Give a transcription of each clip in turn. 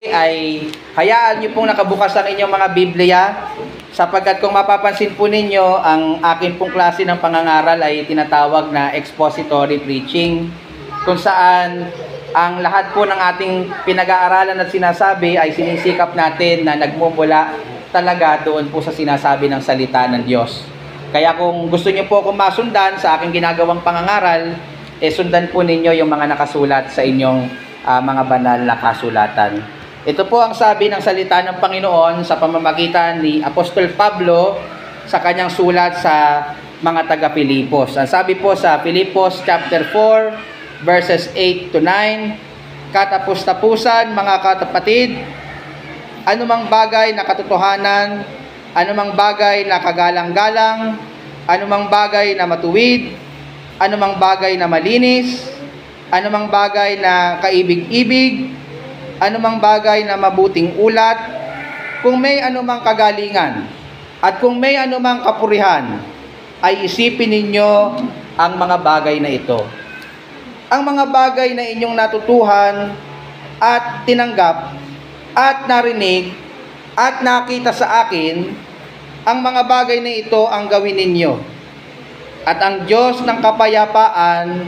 ay hayaan niyo pong nakabukas ang inyong mga Biblia sapagkat kung mapapansin po ninyo, ang akin pong klase ng pangangaral ay tinatawag na expository preaching, kung saan ang lahat po ng ating pinag-aaralan at sinasabi ay sinisikap natin na nagmumula talaga doon po sa sinasabi ng salita ng Diyos. Kaya kung gusto niyo po akong masundan sa aking ginagawang pangangaral, sundan po ninyo yung mga nakasulat sa inyong mga banal na kasulatan. Ito po ang sabi ng salita ng Panginoon sa pamamagitan ni Apostol Pablo sa kanyang sulat sa mga taga-Pilipos. Ang sabi po sa Filipos chapter 4 verses 8 to 9, "Katapus-tapusan mga kapatid, anumang bagay na katotohanan, anumang bagay na kagalang-galang, anumang bagay na matuwid, anumang bagay na malinis, anumang bagay na kaibig-ibig, anumang bagay na mabuting ulat, kung may anumang kagalingan, at kung may anumang kapurihan, ay isipin ninyo ang mga bagay na ito. Ang mga bagay na inyong natutuhan at tinanggap at narinig at nakita sa akin, ang mga bagay na ito ang gawin ninyo. At ang Diyos ng kapayapaan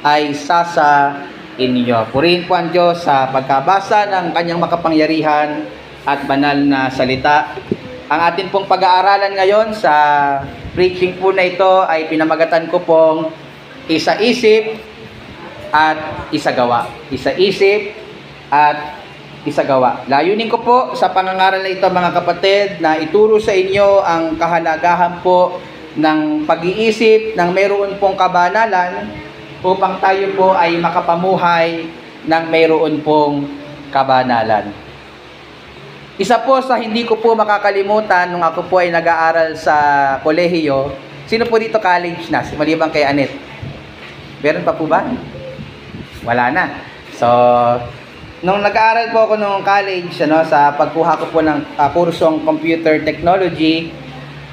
ay sasa inyo." Purihin po ang Diyos sa pagkabasa ng kanyang makapangyarihan at banal na salita. Ang atin pong pag-aaralan ngayon sa preaching po na ito ay pinamagatan ko pong isa-isip at isagawa. Isa-isip at isagawa. Layunin ko po sa pangangaral na ito, mga kapatid, na ituro sa inyo ang kahalagahan po ng pag-iisip ng mayroon pong kabanalan upang tayo po ay makapamuhay ng mayroon pong kabanalan. Isa po sa hindi ko po makakalimutan nung ako po ay nag-aaral sa kolehiyo, sino po dito college na? Maliban kay Anet. Meron pa po ba? Wala na. So, nung nag-aaral po ako nung college, sa pagkuha ko po ng kursong computer technology,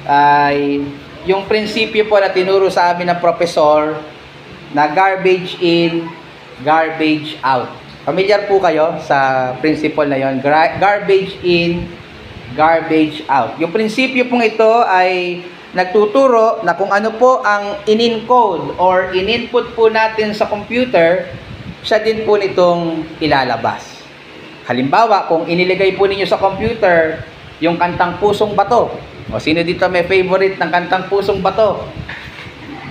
ay yung prinsipyo po na tinuro sa amin ng professor na garbage in, garbage out. Familiar po kayo sa principle na yon? Garbage in, garbage out. Yung prinsipyo pong ito ay nagtuturo na kung ano po ang in-encode or in-input po natin sa computer, siya din po nitong ilalabas. Halimbawa, kung iniligay po ninyo sa computer yung kantang Pusong Bato, o sino dito may favorite ng kantang Pusong Bato?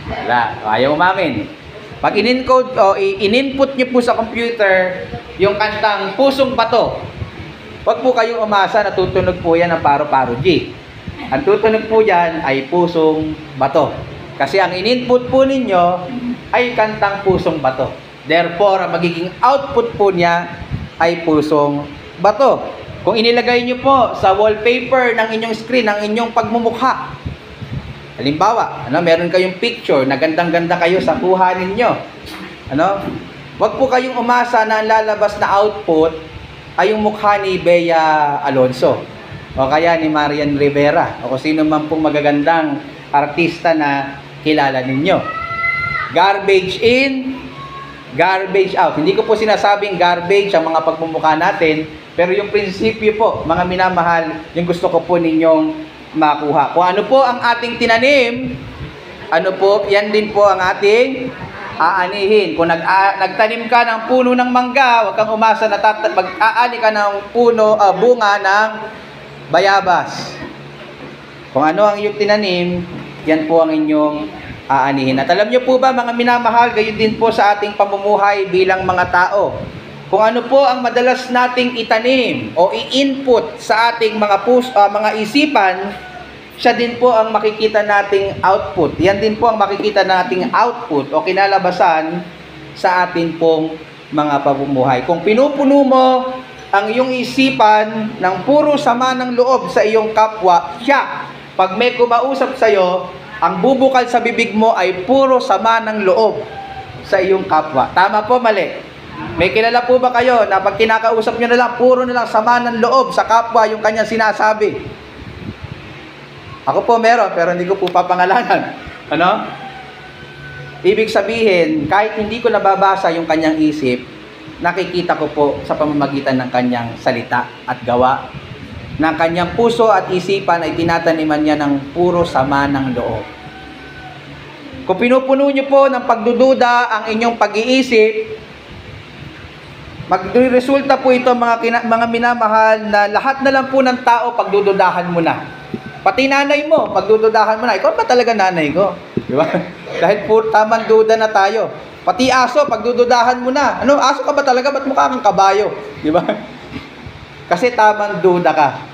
Wala, ayaw umamin. Pag in-encode o in-input nyo po sa computer yung kantang Pusong Bato, wag po kayong umasa na tutunog po yan ng Paro-Paro G. Ang tutunog po yan ay Pusong Bato. Kasi ang in-input po ninyo ay kantang Pusong Bato. Therefore, ang magiging output po niya ay Pusong Bato. Kung inilagay nyo po sa wallpaper ng inyong screen, ng inyong pagmumukha, halimbawa, meron kayong picture na gandang-ganda kayo sa kuha ninyo. Wag po kayong umasa na ang lalabas na output ay yung mukha ni Bea Alonso o kaya ni Marian Rivera o kung sino man pong magagandang artista na kilala ninyo. Garbage in, garbage out. Hindi ko po sinasabing garbage ang mga pagmumukha natin, pero yung prinsipyo po, mga minamahal, yung gusto ko po ninyong makuha. Kung ano po ang ating tinanim, yan din po ang ating aanihin. Kung nagtanim ka ng puno ng mangga, huwag kang umasa na mag-aani ka ng bunga ng bayabas. Kung ano ang iyong tinanim, yan po ang inyong aanihin. At alam nyo po ba, mga minamahal, gayon din po sa ating pamumuhay bilang mga tao. Kung ano po ang madalas nating itanim o i-input sa ating mga isipan, siya din po ang makikita nating output. Yan din po ang makikita nating output o kinalabasan sa ating pong mga pamumuhay. Kung pinupuno mo ang iyong isipan ng puro sama ng loob sa iyong kapwa, pag may kumausap sa iyo, ang bubukal sa bibig mo ay puro sama ng loob sa iyong kapwa. Tama po, mali? May kilala po ba kayo na pag kinakausap nyo na lang, puro na lang sama ng loob sa kapwa yung kanyang sinasabi? Ako po meron, pero hindi ko po papangalanan. Ibig sabihin, kahit hindi ko nababasa yung kanyang isip, nakikita ko po sa pamamagitan ng kanyang salita at gawa. Ng kanyang puso at isipan ay tinataniman niya ng puro sama ng loob. Kung pinupuno niyo po ng pagdududa ang inyong pag-iisip, magresulta po ito mga minamahal na lahat na lang po ng tao pagdududahan mo na. Pati nanay mo, pagdududahan mo na. Ikaw ba talaga nanay ko? Di ba? Dahil po tamang duda na tayo. Pati aso, pagdududahan mo na. Ano, aso ka ba talaga? Ba't mukha kang kabayo? Di ba? Kasi tamang duda ka.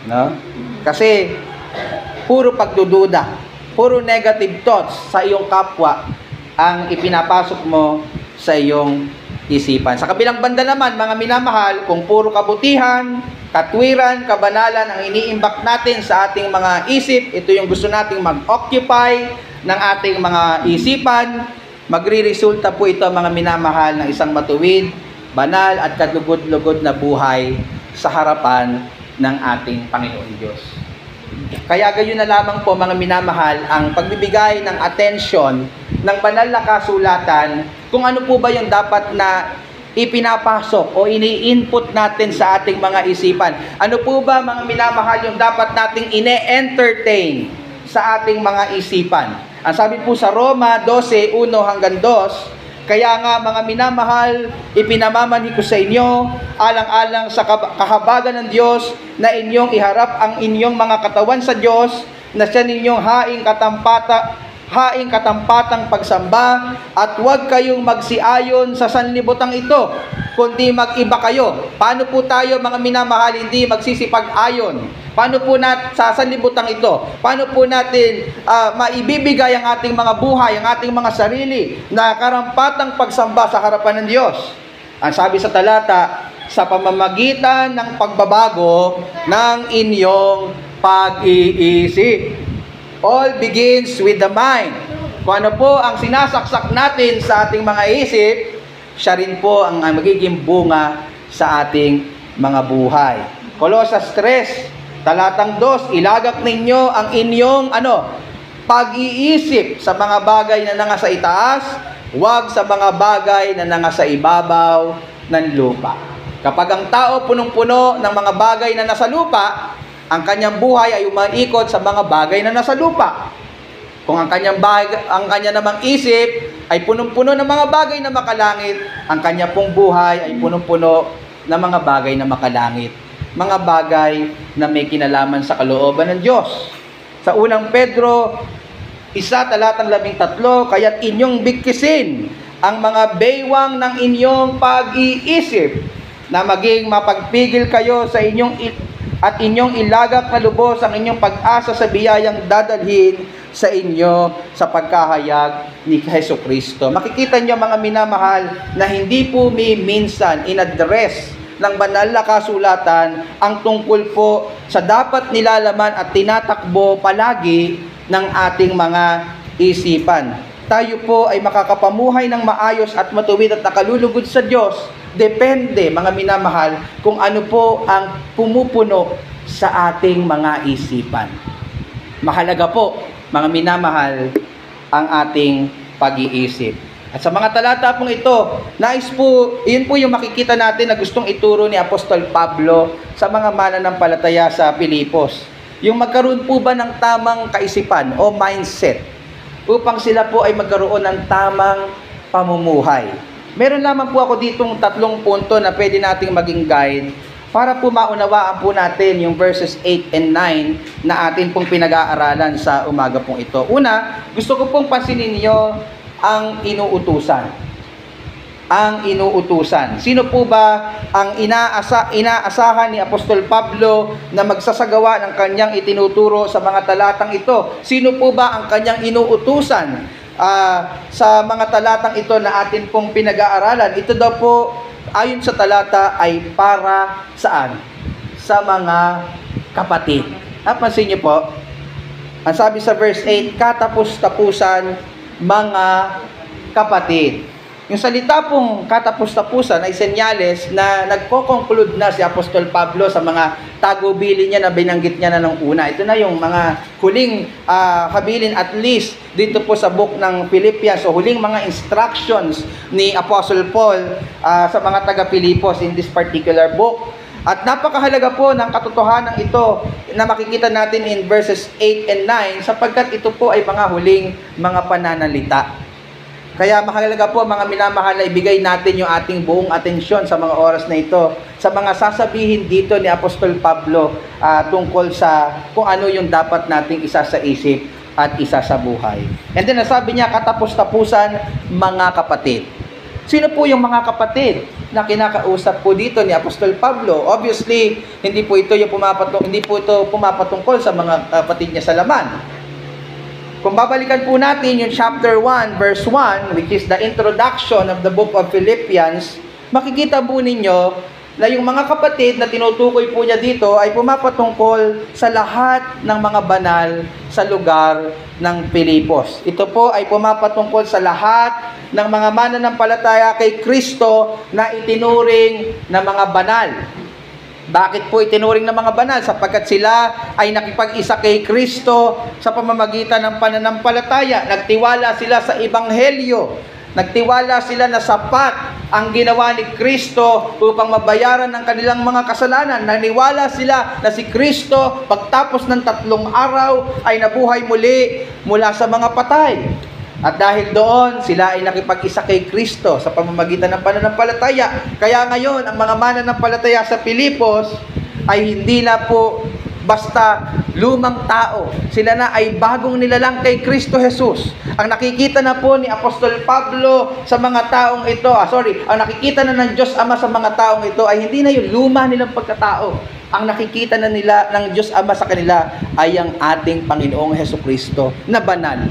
No? Kasi puro pagdududa, puro negative thoughts sa iyong kapwa ang ipinapasok mo sa iyong isipan. Sa kabilang banda naman, mga minamahal, kung puro kabutihan, katwiran, kabanalan ang iniimbak natin sa ating mga isip, ito yung gusto nating mag-occupy ng ating mga isipan, magre-resulta po ito mga minamahal ng isang matuwid, banal at kalugod-lugod na buhay sa harapan ng ating Panginoon Diyos. Kaya gayon na lamang po mga minamahal ang pagbibigay ng atensyon ng banal na kasulatan kung ano po ba yung dapat na ipinapasok o ini-input natin sa ating mga isipan. Ano po ba mga minamahal yung dapat nating ine-entertain sa ating mga isipan? Ang sabi po sa Roma 12:1 hanggang 2, kaya nga mga minamahal, ipinamamanhi ko sa inyo, alang-alang sa kahabagan ng Diyos, na inyong iharap ang inyong mga katawan sa Diyos, na siya ninyong haing katampatang pagsamba, at huwag kayong magsiayon sa sanlibutan ito, kundi mag-iba kayo. Paano po tayo mga minamahal hindi magsisipag-ayon? Paano po sa sanlibutan ito? Paano po natin maibibigay ang ating mga buhay, ang ating mga sarili na karampatang pagsamba sa harapan ng Diyos? Ang sabi sa talata, sa pamamagitan ng pagbabago ng inyong pag-iisip. All begins with the mind. Kung ano po ang sinasaksak natin sa ating mga isip, siya rin po ang magiging bunga sa ating mga buhay. Kolosas 3, talatang 2, ilagak ninyo ang inyong pag-iisip sa mga bagay na nangasa itaas, huwag sa mga bagay na nangasa ibabaw ng lupa. Kapag ang tao punong-puno ng mga bagay na nasa lupa, ang kanyang buhay ay umaikot sa mga bagay na nasa lupa. Kung ang kanya namang isip ay punong-puno ng mga bagay na makalangit, ang kanya pong buhay ay punong-puno ng mga bagay na makalangit. Mga bagay na may kinalaman sa kalooban ng Diyos. Sa unang Pedro 1, talatang 13, kaya't inyong bigkisin ang mga baywang ng inyong pag-iisip, na maging mapagpigil kayo sa inyong at inyong ilagak na lubos ang inyong pag-asa sa biyayang dadalhin sa inyo sa pagkahayag ni Jesucristo. Makikita niyo mga minamahal na hindi po minsan in-address ng banal na kasulatan ang tungkol po sa dapat nilalaman at tinatakbo palagi ng ating mga isipan. Tayo po ay makakapamuhay ng maayos at matuwid at nakalulugod sa Diyos. Depende, mga minamahal, kung ano po ang pumupuno sa ating mga isipan. Mahalaga po, mga minamahal, ang ating pag-iisip. At sa mga talata pong ito, yun po yung makikita natin na gustong ituro ni Apostol Pablo sa mga mananampalataya sa Pilipos. Yung magkaroon po ba ng tamang kaisipan o mindset upang sila po ay magkaroon ng tamang pamumuhay. Meron lamang po ako ditong 3 punto na pwede nating maging guide para po maunawaan po natin yung verses 8 and 9 na atin pong pinag-aaralan sa umaga pong ito. Una, gusto ko pong pansinin niyo ang inuutusan. Ang inuutusan. Sino po ba ang inaasahan ni Apostol Pablo na magsasagawa ng kanyang itinuturo sa mga talatang ito? Sino po ba ang kanyang inuutusan sa mga talatang ito na atin pong pinag-aaralan? Ito daw po, ayon sa talata, ay para saan? Sa mga kapatid. Pansin niyo po, ang sabi sa verse 8, katapus-tapusan mga kapatid. Yung salita pong katapus-tapusan ay senyales na nagko-conclude na si Apostol Pablo sa mga tagubili niya na binanggit niya na nung una. Ito na yung mga huling habilin at least dito po sa book ng Philippians o huling mga instructions ni Apostle Paul sa mga taga-Pilipos in this particular book. At napakahalaga po ng katotohanan ito na makikita natin in verses 8 and 9 sapagkat ito po ay mga huling mga pananalita. Kaya mahalaga po mga minamahal na ibigay natin yung ating buong atensyon sa mga oras na ito, sa mga sasabihin dito ni Apostol Pablo tungkol sa kung ano yung dapat nating isa sa isip at isa sa buhay. And then nasabi niya, katapos-tapusan, mga kapatid. Sino po yung mga kapatid na kinakausap po dito ni Apostol Pablo? Obviously, hindi po ito pumapatungkol sa mga kapatid niya sa laman. Kung babalikan po natin yung chapter 1, verse 1, which is the introduction of the book of Philippians, makikita po ninyo na yung mga kapatid na tinutukoy po niya dito ay pumapatungkol sa lahat ng mga banal sa lugar ng Pilipos. Ito po ay pumapatungkol sa lahat ng mga mananampalataya kay Kristo na itinuring na mga banal. Bakit po itinuring ng mga banal? Sapagkat sila ay nakipag-isa kay Kristo sa pamamagitan ng pananampalataya. Nagtiwala sila sa Ebanghelyo. Nagtiwala sila na sapat ang ginawa ni Kristo upang mabayaran ng kanilang mga kasalanan. Naniwala sila na si Kristo pagtapos ng 3 araw ay nabuhay muli mula sa mga patay. At dahil doon, sila ay nakipag-isa kay Kristo sa pamamagitan ng pananampalataya. Kaya ngayon, ang mga mananampalataya sa Pilipos ay hindi na po basta lumang tao. Sila na ay bagong nilalang kay Kristo Jesus. Ang nakikita na po ni Apostol Pablo sa mga taong ito, ang nakikita na ng Diyos Ama sa mga taong ito ay hindi na yung luma nilang pagkatao. Ang nakikita na nila ng Diyos Ama sa kanila ay ang ating Panginoong Hesukristo na banal.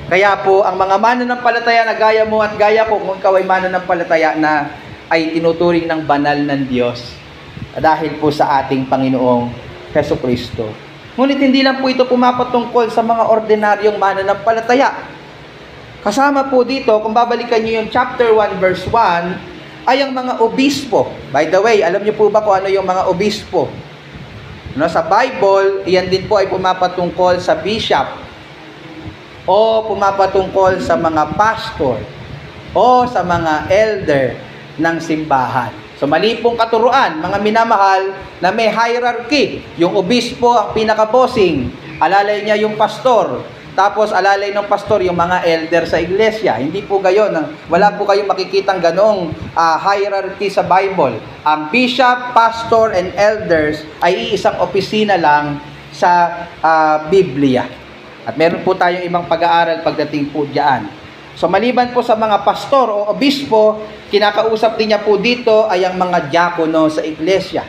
Kaya po, ang mga mananampalataya na gaya mo at gaya ko, kung ikaw ay mananampalataya na ay tinuturing ng banal ng Diyos dahil po sa ating Panginoong Hesukristo. Ngunit hindi lang po ito pumapatungkol sa mga ordinaryong mananampalataya. Kasama po dito, kung babalikan niyo yung chapter 1 verse 1, ay ang mga obispo. By the way, alam niyo po ba kung ano yung mga obispo? Sa Bible, iyan din po ay pumapatungkol sa bishop, o pumapatungkol sa mga pastor o sa mga elder ng simbahan. So mali pong katuruan, mga minamahal, na may hierarchy. Yung obispo ang pinaka-bossing, alalay niya yung pastor, tapos alalay ng pastor yung mga elder sa iglesia. Hindi po gayon. Wala po kayong makikitang ganong hierarchy sa Bible. Ang bishop, pastor, and elders ay iisang opisina lang sa Biblia. At meron po tayong ibang pag-aaral pagdating po diyan. So maliban po sa mga pastor o obispo, kinakausap din niya po dito ay ang mga diakono sa iglesia.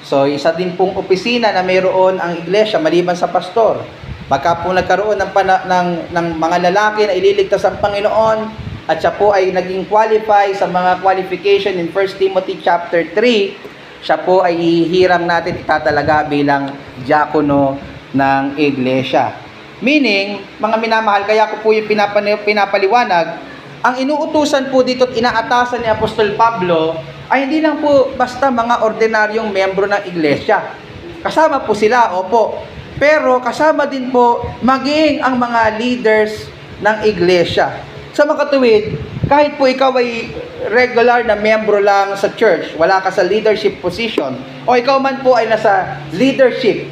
So isa din pong opisina na mayroon ang iglesia maliban sa pastor. Baka po nagkaroon ng mga lalaki na ililigtas ang Panginoon at siya po ay naging qualify sa mga qualification in 1 Timothy chapter 3, siya po ay ihiram natin itatalaga bilang diakono ng iglesia. Meaning, mga minamahal, kaya ko po yung pinapaliwanag, ang inuutusan po dito at inaatasan ni Apostol Pablo ay hindi lang po basta mga ordinaryong membro ng iglesia. Kasama po sila, opo. Pero kasama din po maging ang mga leaders ng iglesia. Sa makatuwid, kahit po ikaw ay regular na membro lang sa church, wala ka sa leadership position, o ikaw man po ay nasa leadership,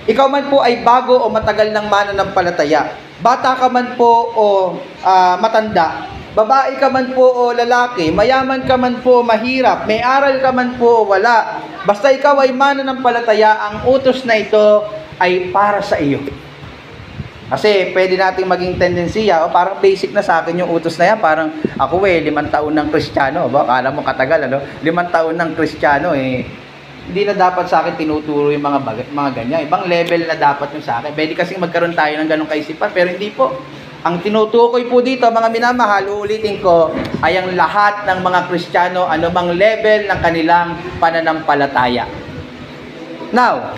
ikaw man po ay bago o matagal ng mananampalataya, bata ka man po o matanda, babae ka man po o lalaki, mayaman ka man po o mahirap, may aral ka man po o wala, basta ikaw ay mananampalataya, ang utos na ito ay para sa iyo. Kasi pwede nating maging tendensiya, parang basic na sa akin yung utos na yan, parang ako 5 taon ng Kristiyano, akala mo katagal, 5 taon ng Kristiyano, hindi na dapat sa akin tinuturo yung mga ganyan. Ibang level na dapat yung sa akin. Pwede kasing magkaroon tayo ng ganong kaisipan, pero hindi po. Ang tinutukoy po dito, mga minamahal, uulitin ko, ay ang lahat ng mga Kristiyano, anumang level ng kanilang pananampalataya. Now,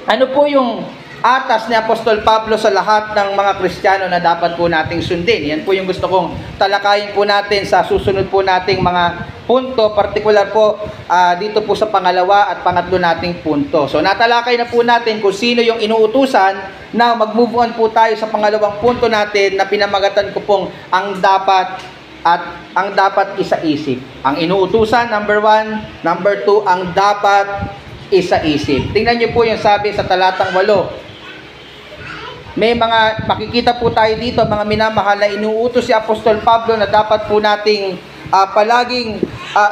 ano po yung atas ni Apostol Pablo sa lahat ng mga Kristiyano na dapat po nating sundin. Yan po yung gusto kong talakayin po natin sa susunod po nating mga punto, partikular po dito po sa pangalawa at pangatlo nating punto. So natalakay na po natin kung sino yung inuutusan. Now mag-move on po tayo sa pangalawang punto natin na pinamagatan ko pong ang dapat isa-isip. Ang inuutusan, number 1. Number 2, ang dapat isa-isip. Tingnan niyo po yung sabi sa talatang 8. May mga makikita po tayo dito, mga minamahal, na inuutos si Apostol Pablo na dapat po nating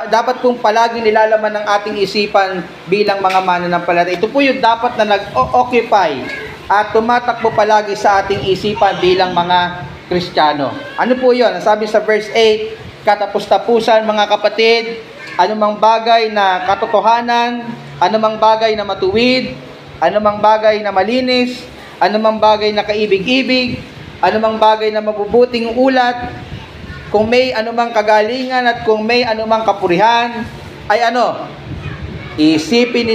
dapat pong palaging nilalaman ng ating isipan bilang mga mananampalataya. Ito po yung dapat na nag-occupy at tumatakbo palagi sa ating isipan bilang mga Kristiyano. Ano po yun? Ang sabi sa verse 8, katapus-tapusan mga kapatid, anumang bagay na katotohanan, anumang bagay na matuwid, anumang bagay na malinis, anumang bagay na kaibig-ibig, anumang bagay na mabubuting ulat, kung may anumang kagalingan at kung may anumang kapurihan, ay isipin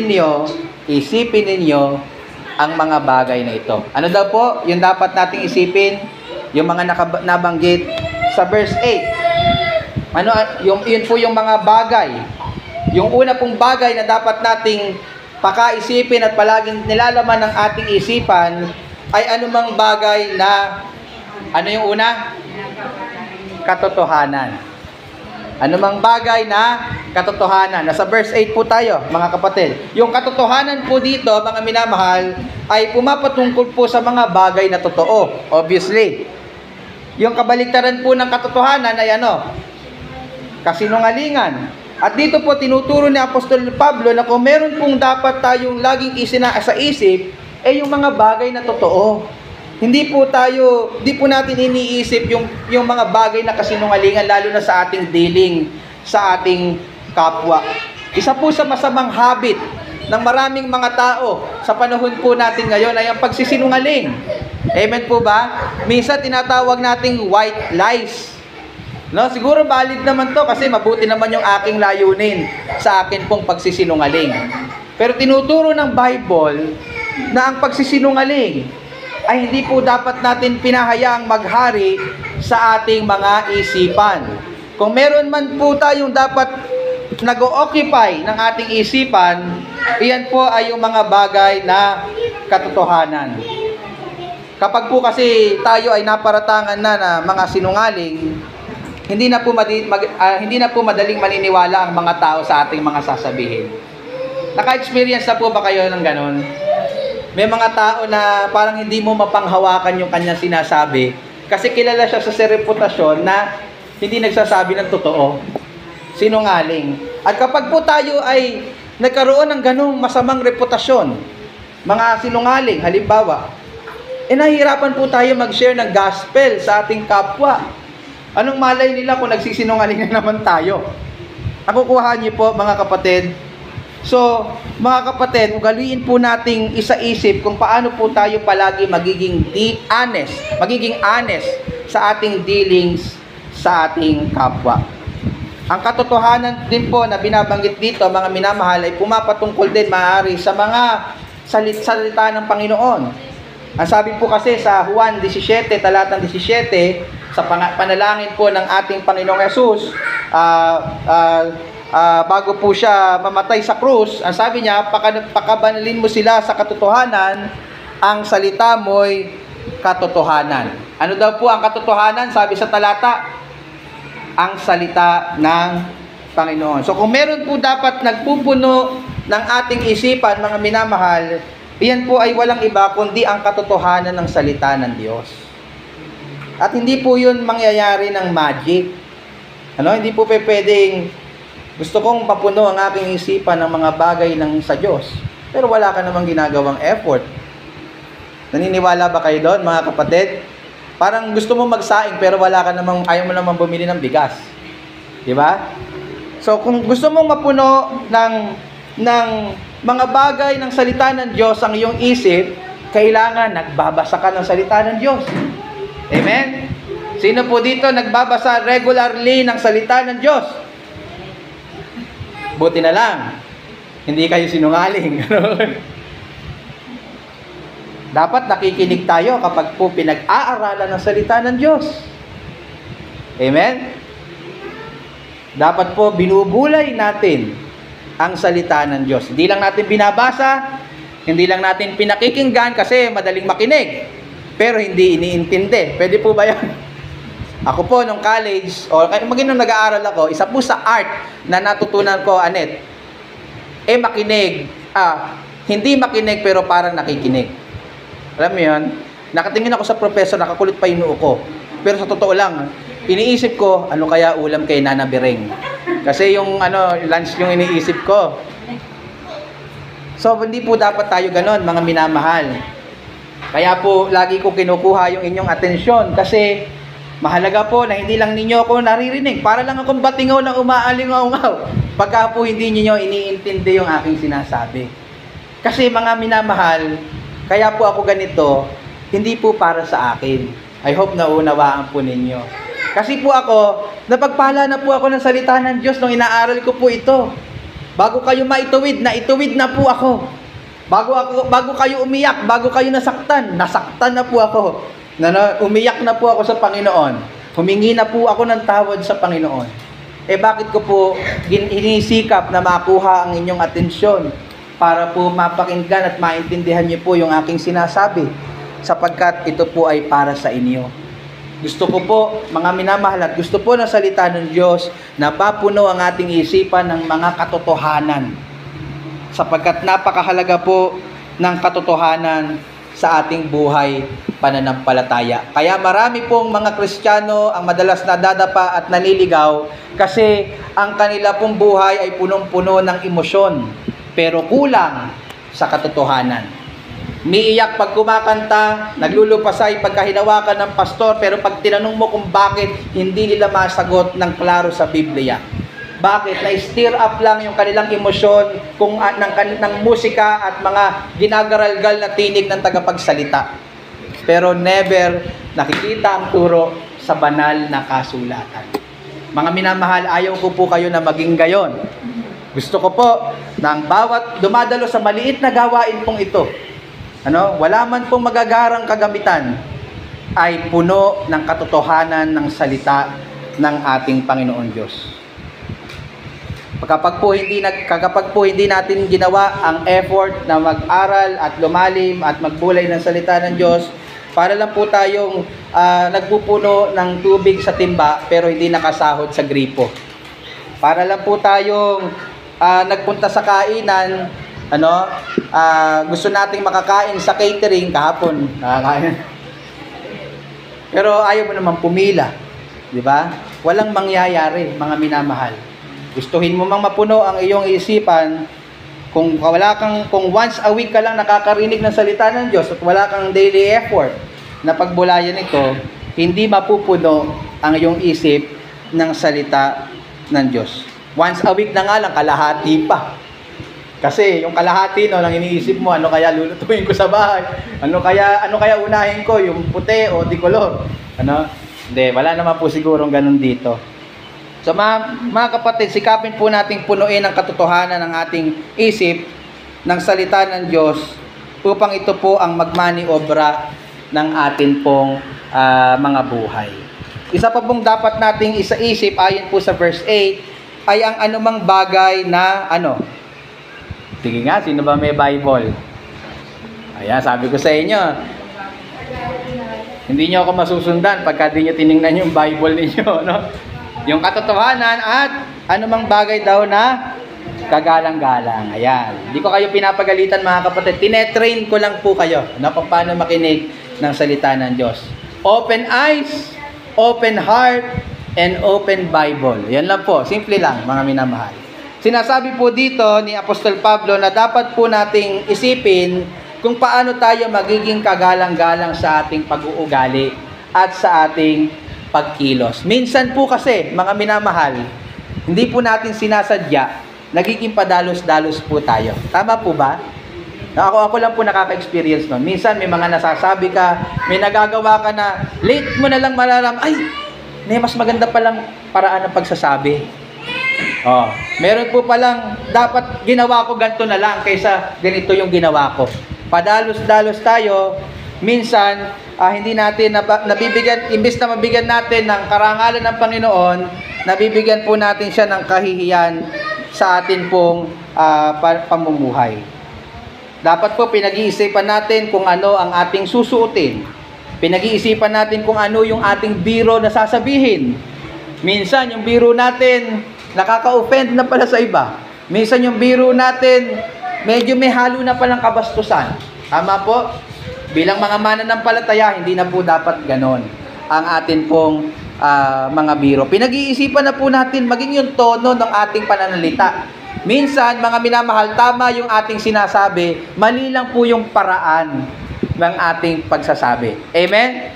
ninyo ang mga bagay na ito. Ano daw po? Yung dapat nating isipin, yung mga nabanggit sa verse 8. Yun po yung mga bagay. Yung una pong bagay na dapat nating pakaisipin at palaging nilalaman ng ating isipan ay anumang bagay na, ano yung una? Katotohanan. Anumang bagay na katotohanan. Nasa verse 8 po tayo, mga kapatid. Yung katotohanan po dito, mga minamahal, ay pumapatungkol po sa mga bagay na totoo. Obviously. Yung kabaligtaran po ng katotohanan ay kasinungalingan. At dito po tinuturo ni Apostol Pablo na kung meron pong dapat tayong laging sa isip, yung mga bagay na totoo. Hindi po natin iniisip yung mga bagay na kasinungalingan, lalo na sa ating dealing sa ating kapwa. Isa po sa masamang habit ng maraming mga tao sa panahon po natin ngayon ay ang pagsisinungaling. Amen po ba? Minsan tinatawag nating white lies. No, siguro valid naman to kasi mabuti naman yung aking layunin sa akin pong pagsisinungaling. Pero tinuturo ng Bible na ang pagsisinungaling ay hindi po dapat natin pinahayaang maghari sa ating mga isipan. Kung meron man po tayong dapat nag-occupy ng ating isipan, iyan po ay yung mga bagay na katotohanan. Kapag po kasi tayo ay naparatangan na mga sinungaling, hindi na po madaling maniniwala ang mga tao sa ating mga sasabihin. Naka-experience na po ba kayo ng ganon? May mga tao na parang hindi mo mapanghawakan yung kanyang sinasabi kasi kilala siya sa reputasyon na hindi nagsasabi ng totoo. Sinungaling. At kapag po tayo ay nagkaroon ng ganong masamang reputasyon, mga sinungaling, halimbawa, nahihirapan po tayo mag-share ng gospel sa ating kapwa. Anong malay nila kung nagsisinungaling na naman tayo? Nakukuha niyo po, mga kapatid. So, mga kapatid, ugaliin po nating isa-isip kung paano po tayo palagi magiging honest sa ating dealings sa ating kapwa. Ang katotohanan din po na binabanggit dito, mga minamahal, ay pumapatungkol din maaari sa mga salita ng Panginoon. Ang sabi po kasi sa Juan 17, talatang 17, sa panalangin po ng ating Panginoong Yesus, bago po siya mamatay sa krus, ang sabi niya, pakabanalin mo sila sa katotohanan, ang salita mo'y katotohanan. Ano daw po ang katotohanan? Sabi sa talata, ang salita ng Panginoon. So kung meron po dapat nagpupuno ng ating isipan, mga minamahal, iyan po ay walang iba kundi ang katotohanan ng salita ng Diyos. At hindi po yun mangyayari ng magic. Hindi po pwedeng gusto kong mapuno ang aking isipan ng mga bagay sa Diyos. Pero wala ka namang ginagawang effort. Naniniwala ba kayo doon, mga kapatid? Parang gusto mo magsaing pero ayaw mo namang bumili ng bigas. Di ba? So kung gusto mong mapuno ng mga bagay ng salita ng Diyos ang iyong isip, kailangan nagbabasa ka ng salita ng Diyos. Amen? Sino po dito nagbabasa regularly ng salita ng Diyos? Buti na lang, hindi kayo sinungaling. Dapat nakikinig tayo kapag po pinag-aaralan ng salita ng Diyos. Amen? Dapat po binubulay natin ang salita ng Diyos. Hindi lang natin binabasa, hindi lang natin pinakikinggan kasi madaling makinig, pero hindi iniintindi. Pwede po ba yan? Ako po nung college, o nung nag-aaral ako, isa po sa art na natutunan ko, Anet, makinig. Hindi makinig pero parang nakikinig. Alam mo yun? Nakatingin ako sa professor, nakakulit pa yung noo ko. Pero sa totoo lang, iniisip ko, ano kaya ulam kay Nana Bereng? Kasi yung lunch yung iniisip ko. So, hindi po dapat tayo ganon, mga minamahal. Kaya po, lagi ko kinukuha yung inyong atensyon kasi mahalaga po na hindi lang ninyo ako naririnig. Para lang akong batingaw na umaalingaw-ngaw. Pagka po hindi niyo iniintindi yung aking sinasabi. Kasi mga minamahal, kaya po ako ganito, hindi po para sa akin. I hope na unawaan po ninyo. Kasi po ako, napagpala na po ako ng salita ng Diyos nung inaaral ko po ito. Bago kayo maituwid, naituwid na po ako. Bago kayo umiyak, bago kayo nasaktan na po ako. Umiyak na po ako sa Panginoon. Humingi na po ako ng tawad sa Panginoon. Bakit ko po inisikap na makuha ang inyong atensyon para po mapakinggan at maintindihan niyo po yung aking sinasabi sapagkat ito po ay para sa inyo. Gusto ko po, mga minamahal, at gusto po ng salita ng Diyos na papuno ang ating isipan ng mga katotohanan. Sapagkat napakahalaga po ng katotohanan sa ating buhay pananampalataya. Kaya marami pong mga Kristiyano ang madalas nadadapa at naliligaw kasi ang kanila pong buhay ay punong-puno ng emosyon pero kulang sa katotohanan. Umiiyak pag kumakanta, naglulupasay pagka hinawakan ng pastor, pero pag tinanong mo kung bakit, hindi nila masagot ng klaro sa Biblia. Bakit? Na-stir up lang yung kanilang emosyon ng musika at mga ginagaralgal na tinig ng tagapagsalita. Pero never nakikita ang turo sa banal na kasulatan. Mga minamahal, ayaw ko po kayo na maging gayon. Gusto ko po na ang bawat dumadalo sa maliit na gawain pong ito, wala man pong magagarang kagamitan, ay puno ng katotohanan ng salita ng ating Panginoon Diyos. Kapag po hindi natin ginawa ang effort na mag-aral at lumalim at magbulay ng salita ng Diyos, para lang po tayong nagpupuno ng tubig sa timba pero hindi nakasahod sa gripo. Para lang po tayong nagpunta sa kainan, gusto nating makakain sa catering kahapon, nakakain. Pero ayaw mo naman pumila, di ba? Walang mangyayari, mga minamahal. Gustuhin mo mang mapuno ang iyong isipan, kung once a week ka lang nakakarinig ng salita ng Diyos at wala kang daily effort na pagbulayan ito, hindi mapupuno ang iyong isip ng salita ng Diyos. Once a week na nga lang, kalahati pa. Kasi yung kalahati lang iniisip mo, ano kaya lulutuin ko sa bahay? Ano kaya unahin ko, yung puti o di color? Hindi, wala naman po sigurong ganun dito. So mga kapatid, sikapin po nating punuin ang katotohanan ng ating isip ng salita ng Diyos upang ito po ang magmaniobra ng atin pong mga buhay. Isa pa pong dapat nating isaisip ayon po sa verse 8 ay ang anumang bagay na Sige nga, sino ba may Bible? Ayan, sabi ko sa inyo, hindi nyo ako masusundan pagka di nyo tinignan yung Bible ninyo, Yung katotohanan at anumang bagay daw na kagalang-galang. Ayan. Hindi ko kayo pinapagalitan, mga kapatid. Tinetrain ko lang po kayo na paano makinig ng salita ng Diyos. Open eyes, open heart, and open Bible. Yan lang po. Simple lang, mga minamahal. Sinasabi po dito ni Apostol Pablo na dapat po nating isipin kung paano tayo magiging kagalang-galang sa ating pag-uugali at sa ating pagkilos. Minsan po kasi, mga minamahal, hindi po natin sinasadya, nagiging padalos-dalos po tayo. Tama po ba? Ako lang po nakaka-experience nun. Minsan may mga nasasabi ka, may nagagawa ka na, late mo na lang malalam, ay, may mas maganda palang paraan ng pagsasabi. Meron po palang dapat ginawa ko ganito na lang kaysa ganito yung ginawa ko. padalos-dalos tayo, minsan hindi natin nabibigyan, imbes na mabigyan natin ng karangalan ng Panginoon, nabibigyan po natin siya ng kahihiyan sa atin pong pamumuhay. Dapat po pinag-iisipan natin kung ano ang ating susuotin. Pinag-iisipan natin kung ano yung ating biro na sasabihin. Minsan yung biro natin nakaka-offend na pala sa iba. Minsan yung biro natin medyo may halo na palang kabastusan. Tama po? Bilang mga mananampalataya, hindi na po dapat ganon ang atin pong mga biro. Pinag-iisipan na po natin maging yung tono ng ating pananalita. Minsan, mga minamahal, tama yung ating sinasabi, mali lang po yung paraan ng ating pagsasabi. Amen?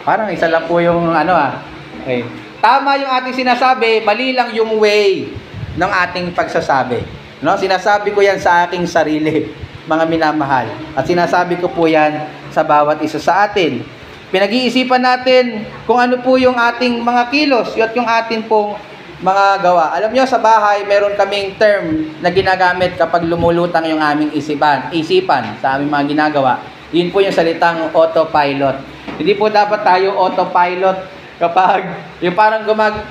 Parang isa lang po yung okay. Tama yung ating sinasabi, mali lang yung way ng ating pagsasabi. No? Sinasabi ko yan sa aking sarili, mga minamahal. At sinasabi ko po yan sa bawat isa sa atin. Pinag-iisipan natin kung ano po yung ating mga kilos at yung ating pong mga gawa. Alam nyo, sa bahay, meron kaming term na ginagamit kapag lumulutang yung aming isipan sa aming mga ginagawa. Yun po yung salitang autopilot. Hindi po dapat tayo autopilot kapag yung parang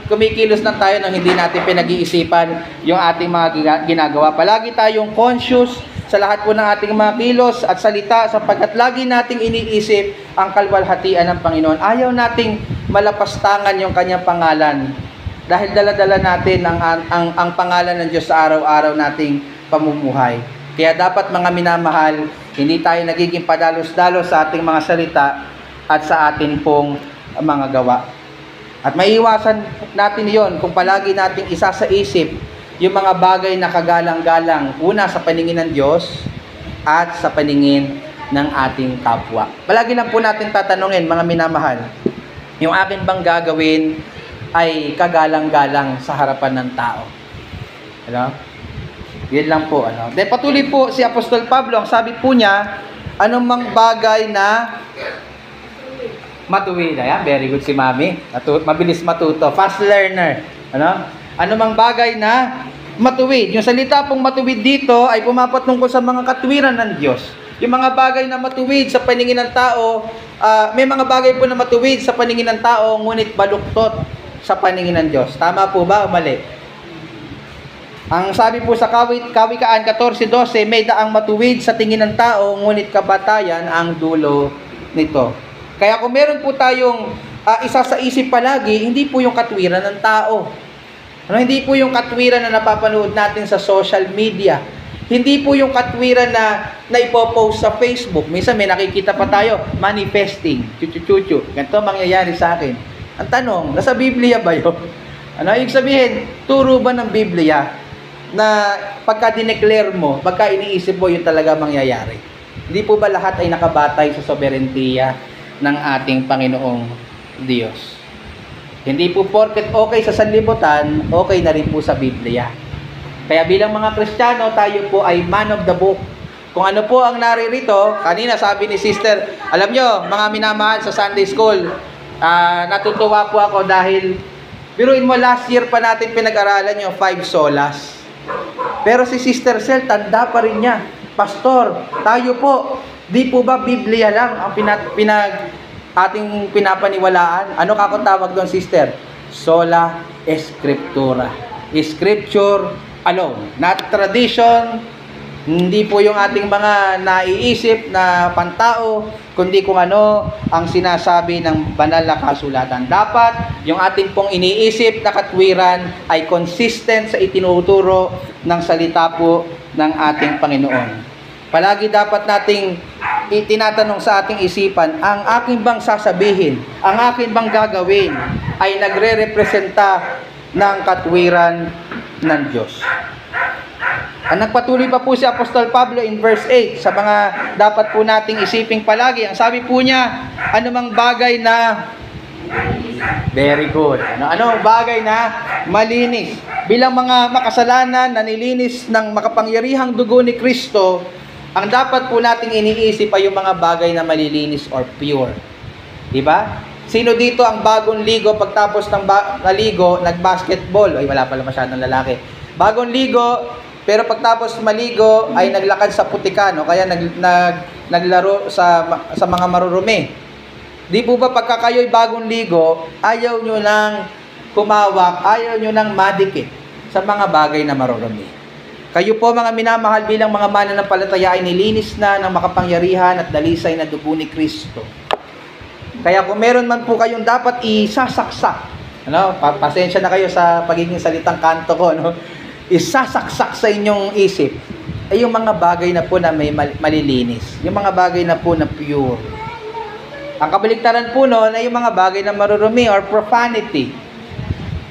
kumikilos lang tayo nang hindi natin pinag-iisipan yung ating mga ginagawa. Palagi tayong conscious sa lahat po ng ating mga kilos at salita sapagkat lagi nating iniisip ang kalwalhatian ng Panginoon. Ayaw nating malapastangan yung kanyang pangalan dahil dala-dala natin ang pangalan ng Diyos sa araw-araw nating pamumuhay. Kaya dapat mga minamahal, hindi tayo nagiging padalos-dalos sa ating mga salita at sa atin pong mga gawa. At maiiwasan natin yon kung palagi nating isa sa isip yung mga bagay na kagalang-galang, una sa paningin ng Diyos at sa paningin ng ating kapwa. Palagi lang po natin tatanungin, mga minamahal, yung akin bang gagawin ay kagalang-galang sa harapan ng tao? Yan lang po. Then patuloy po si Apostol Pablo, ang sabi po niya, anumang bagay na matuwid. Ayan, very good si Mami. Mabilis matuto. Fast learner. Anumang bagay na matuwid. Yung salita pong matuwid dito ay pumapatungkol sa mga katwiran ng Diyos. Yung mga bagay na matuwid sa paningin ng tao, may mga bagay po na matuwid sa paningin ng tao, ngunit baluktot sa paningin ng Diyos. Tama po ba o mali? Ang sabi po sa Kawikaan 14:12, may daang matuwid sa tingin ng tao, ngunit kabatayan ang dulo nito. Kaya kung meron po tayong isa sa isip palagi, hindi po yung katwiran ng tao. Hindi po yung katwiran na napapanood natin sa social media. Hindi po yung katwiran na ipopost sa Facebook. Minsan may nakikita pa tayo, manifesting, chuchu-chuchu. Ganito mangyayari sa akin. Ang tanong, nasa Biblia ba yun? Ibig sabihin, turo ba ng Biblia na pagka dineclare mo, pagka iniisip mo, yun talaga mangyayari? Hindi po ba lahat ay nakabatay sa soberentiya ng ating Panginoong Diyos? Hindi po porket okay sa sanlibutan, okay na rin po sa Biblia. Kaya bilang mga Kristiyano, tayo po ay man of the book. Kung ano po ang naririto, kanina sabi ni Sister, alam nyo, mga minamahal sa Sunday School, natutuwa po ako dahil, biruin mo, last year pa natin pinag-aralan yung 5 solas. Pero si Sister Cel, tanda pa rin niya. Pastor, tayo po, di po ba Biblia lang ang ating pinapaniwalaan? Ano kako tawag doon, sister? Sola Scriptura. Scripture alone. Not tradition, hindi po yung ating mga naiisip na pantao, kundi kung ano ang sinasabi ng banal na kasulatan. Dapat yung ating pong iniisip na katwiran ay consistent sa itinuturo ng salita po ng ating Panginoon. Palagi dapat nating itinatanong sa ating isipan, ang aking bang sasabihin, ang aking bang gagawin ay nagre-representa ng katwiran ng Diyos. Ang nagpatuloy pa po si Apostol Pablo in verse 8 sa mga dapat po nating isiping palagi. Ang sabi po niya, anumang bagay na very good. Anong bagay na malinis. Bilang mga makasalanan na nilinis ng makapangyarihang dugo ni Kristo, ang dapat po nating iniisip ay yung mga bagay na malilinis or pure. Diba? Sino dito ang bagong ligo pagtapos ng naligo, nag-basketball? Ay, wala pala masyadong lalaki. Bagong ligo, Pero pagtapos maligo ay naglakad sa putikan o kaya naglaro sa mga marurumi. Di po ba pagka kayo'y bagong ligo, ayaw nyo nang humawak, ayaw nyo nang madikit sa mga bagay na marurumi. Kayo po mga minamahal bilang mga mananampalataya ay nilinis na ng makapangyarihan at dalisay na dugo ni Kristo. Kaya kung meron man po kayong dapat isasaksak, pasensya na kayo sa pagiging salitang kanto ko, isasaksak sa inyong isip ay yung mga bagay na po na may malilinis, yung mga bagay na po na pure. Ang kabaligtaran po noon ay yung mga bagay na marurumi or profanity.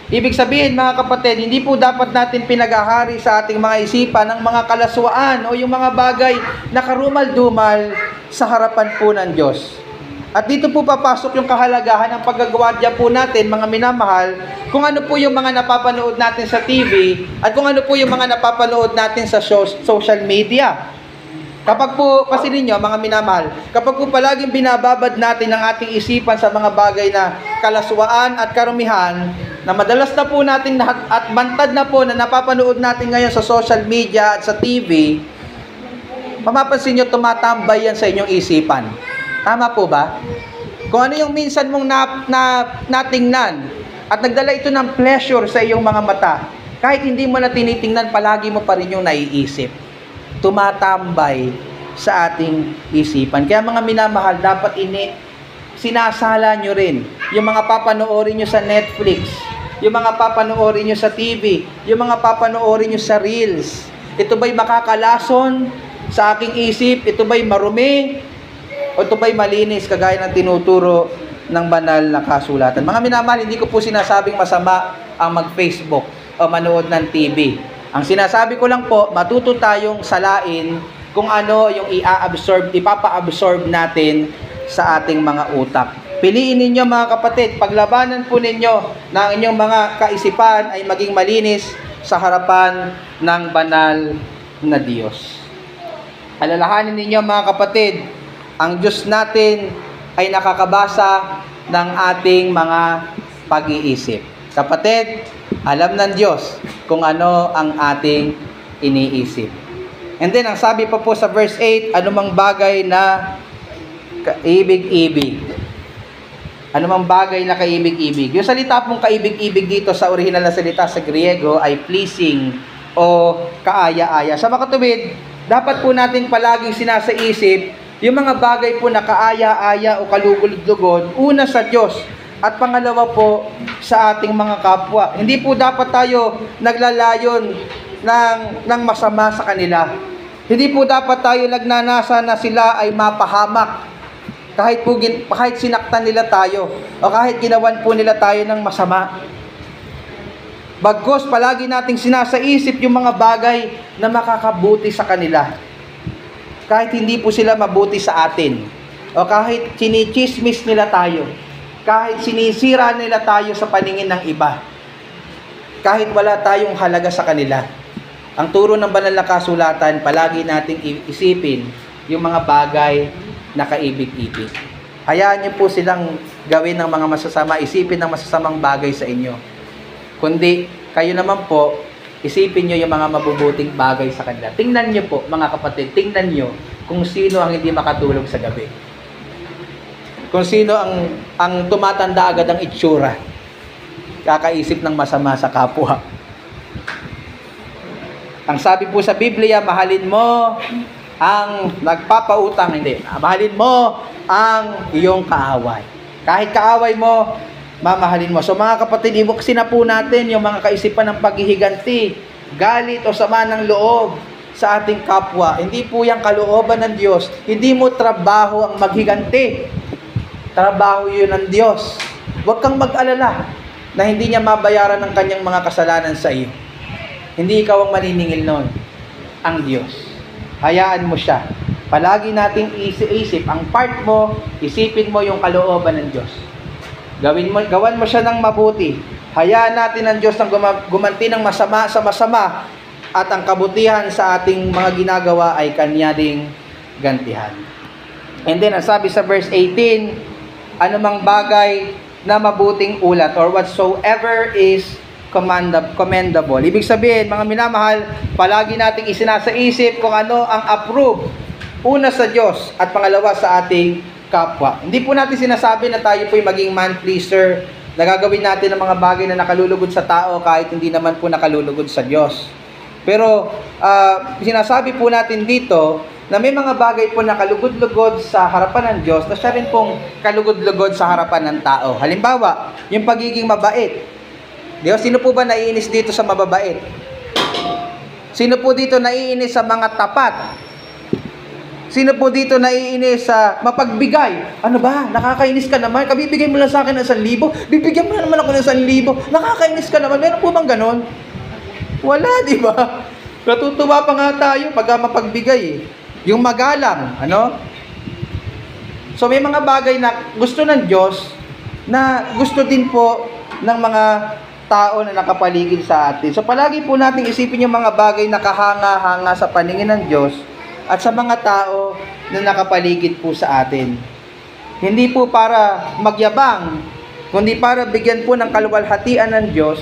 Ibig sabihin mga kapatid, hindi po dapat natin pinagahari sa ating mga isipan ng mga kalaswaan o yung mga bagay na karumal-dumal sa harapan po ng Diyos. At dito po papasok yung kahalagahan ng paggagwadya po natin, mga minamahal, kung ano po yung mga napapanood natin sa TV at kung ano po yung mga napapanood natin sa social media. Kapag po, kasi ninyo, mga minamahal, kapag po palaging binababad natin ang ating isipan sa mga bagay na kalaswaan at karumihan, na madalas na po natin at bantad na po na napapanood natin ngayon sa social media at sa TV, mapapansin nyo, tumatambay yan sa inyong isipan. Tama po ba? Kung ano yung minsan mong natingnan at nagdala ito ng pleasure sa iyong mga mata, kahit hindi mo na tinitingnan, palagi mo pa rin yung naiisip. Tumatambay sa ating isipan. Kaya mga minamahal, dapat sinasala nyo rin yung mga papanoorin nyo sa Netflix, yung mga papanoorin nyo sa TV, yung mga papanoorin nyo sa Reels. Ito ba'y makakalason sa aking isip? Ito ba'y marumi? O ito ba'y malinis kagaya ng tinuturo ng banal na kasulatan? Mga minamahal, hindi ko po sinasabing masama ang mag-Facebook o manood ng TV. Ang sinasabi ko lang po, matuto tayong salain kung ano yung ipapa-absorb natin sa ating mga utak. Piliin ninyo mga kapatid, paglabanan po ninyo na ang inyong mga kaisipan ay maging malinis sa harapan ng banal na Diyos. Alalahanin ninyo mga kapatid, ang Diyos natin ay nakakabasa ng ating mga pag-iisip. Kapatid, alam ng Diyos kung ano ang ating iniisip. And then, ang sabi pa po sa verse 8, anumang bagay na kaibig-ibig. Anumang bagay na kaibig-ibig. Yung salita pong kaibig-ibig dito sa orihinal na salita sa Griego ay pleasing o kaaya-aya. Sa makatuwid, dapat po natin palaging sinasaisip yung mga bagay po na kaaya-aya o kalugod-lugod, una sa Diyos at pangalawa po sa ating mga kapwa. Hindi po dapat tayo naglalayon ng masama sa kanila. Hindi po dapat tayo nagnanasa na sila ay mapahamak kahit sinaktan nila tayo o kahit ginawan po nila tayo ng masama. Bagkus palagi nating sinasaisip yung mga bagay na makakabuti sa kanila. Kahit hindi po sila mabuti sa atin o kahit chinichismis nila tayo, kahit sinisira nila tayo sa paningin ng iba, kahit wala tayong halaga sa kanila. Ang turo ng banal na kasulatan, palagi nating isipin yung mga bagay na kaibig-ibig. Hayaan niyo po silang gawin ng mga masasama, isipin ng masasamang bagay sa inyo. Kundi, kayo naman po, isipin niyo yung mga mabubuting bagay sa kanila. Tingnan niyo po, mga kapatid, tingnan niyo kung sino ang hindi makatulog sa gabi. Kung sino ang tumatanda agad ang itsura. Kakaisip ng masama sa kapwa. Ang sabi po sa Biblia, mahalin mo ang nagpapautang, hindi. Mahalin mo ang iyong kaaway. Kahit kaaway mo, mamahalin mo. So mga kapatid, ibuksin na po natin yung mga kaisipan ng paghihiganti, galit o sama ng loob sa ating kapwa. Hindi po yung kalooban ng Diyos. Hindi mo trabaho ang maghiganti. Trabaho yun ng Diyos. Huwag kang mag-alala na hindi niya mabayaran ng kanyang mga kasalanan sa iyo. Hindi ikaw ang maniningil nun. Ang Diyos. Hayaan mo siya. Palagi nating isip, ang part mo, isipin mo yung kalooban ng Diyos. Gawan mo siya ng mabuti. Hayaan natin ang Diyos ng gumanti ng masama sa masama at ang kabutihan sa ating mga ginagawa ay Kanya ding gantihan. And then, ang sabi sa verse 18, anumang bagay na mabuting ulat or whatsoever is commendable. Ibig sabihin, mga minamahal, palagi nating isinasaisip kung ano ang approve. Una sa Diyos at pangalawa sa ating kapwa. Hindi po natin sinasabi na tayo po'y maging man pleaser, na gagawin natin ang mga bagay na nakalulugod sa tao kahit hindi naman po nakalulugod sa Diyos. Pero sinasabi po natin dito na may mga bagay po na kalugod-lugod sa harapan ng Diyos na siya rin pong kalugod-lugod sa harapan ng tao. Halimbawa, yung pagiging mabait. Diyos, sino po ba naiinis dito sa mababait? Sino po dito naiinis sa mga tapat? Sino po dito naiinis sa mapagbigay? Ano ba? Nakakainis ka naman. Kabibigay mo lang sa akin ng 1,000. Bibigyan mo na naman ako ng 1,000. Nakakainis ka naman. Meron po bang ganon? Wala, di ba? Natutuwa pa nga tayo pag mapagbigay eh. Yung magalang, ano? So may mga bagay na gusto ng Diyos na gusto din po ng mga tao na nakapaligid sa atin. So palagi po natin isipin yung mga bagay na kahanga-hanga sa paningin ng Diyos at sa mga tao na nakapaligid po sa atin. Hindi po para magyabang, kundi para bigyan po ng kaluwalhatian ng Diyos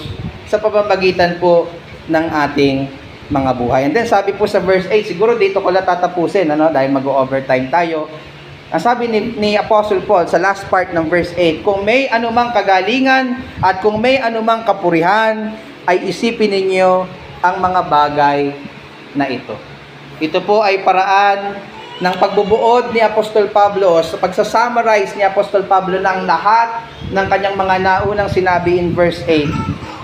sa pamamagitan po ng ating mga buhay. And then sabi po sa verse 8, siguro dito ko lang tatapusin, ano, dahil mag-overtime tayo. Ang sabi ni Apostle Paul sa last part ng verse 8, kung may anumang kagalingan at kung may anumang kapurihan, ay isipin ninyo ang mga bagay na ito. Ito po ay paraan ng pagbubuod ni Apostol Pablo, sa pagsasummarize ni Apostol Pablo ng lahat ng kanyang mga naunang sinabi in verse 8.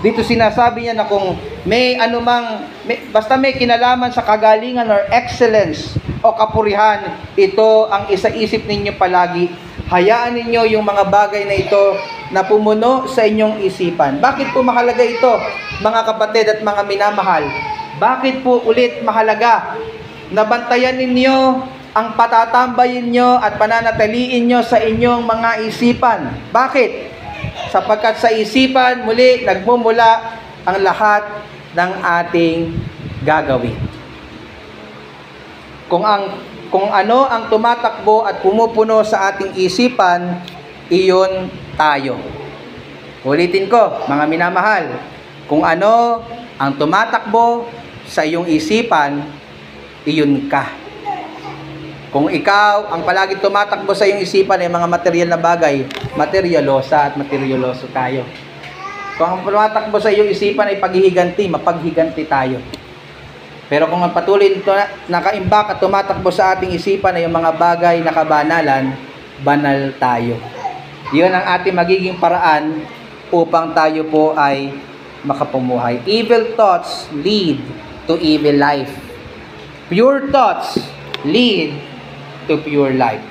Dito sinasabi niya na kung may anumang, basta may kinalaman sa kagalingan or excellence o kapurihan, ito ang isaisip ninyo palagi. Hayaan ninyo yung mga bagay na ito na pumuno sa inyong isipan. Bakit po mahalaga ito, mga kapatid at mga minamahal? Bakit po ulit mahalaga? Nabantayan ninyo ang patatambayin nyo at pananatiliin nyo sa inyong mga isipan. Bakit? Sapagkat sa isipan, muli, nagmumula ang lahat ng ating gagawin. Kung ano ang tumatakbo at pumupuno sa ating isipan, iyon tayo. Ulitin ko, mga minamahal, kung ano ang tumatakbo sa iyong isipan, iyon ka. Kung ikaw ang palagi tumatakbo sa iyong isipan ay mga material na bagay, materyalosa at materyaloso tayo. Kung ang tumatakbo sa iyong isipan ay paghihiganti, mapaghiganti tayo. Pero kung ang patuloy nito nakaimbak at tumatakbo sa ating isipan ay yung mga bagay na kabanalan, banal tayo. Iyon ang ating magiging paraan upang tayo po ay makapumuhay. Evil thoughts lead to evil life. Pure thoughts lead to pure life.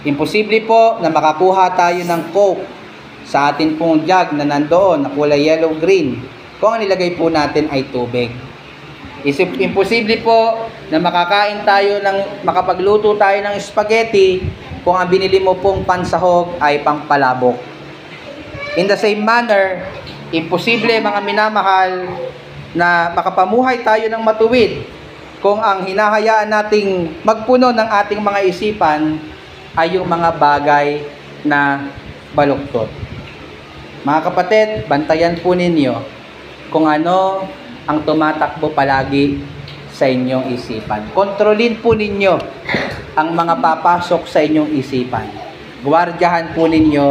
Imposible po na makakuha tayo ng Coke sa atin pong jug na nandoon na kulay yellow-green kung ang nilagay po natin ay tubig. Imposible po na makakain tayo makapagluto tayo ng spaghetti kung ang binili mo pong pansahog ay pangpalabok. In the same manner, imposible mga minamahal na makapamuhay tayo ng matuwid kung ang hinahayaan nating magpuno ng ating mga isipan ay yung mga bagay na baluktot. Mga kapatid, bantayan po ninyo kung ano ang tumatakbo palagi sa inyong isipan. Kontrolin po ninyo ang mga papasok sa inyong isipan. Guwardiyahan po ninyo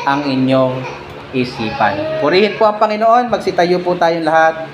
ang inyong isipan. Purihin po ang Panginoon. Magsitayo po tayong lahat.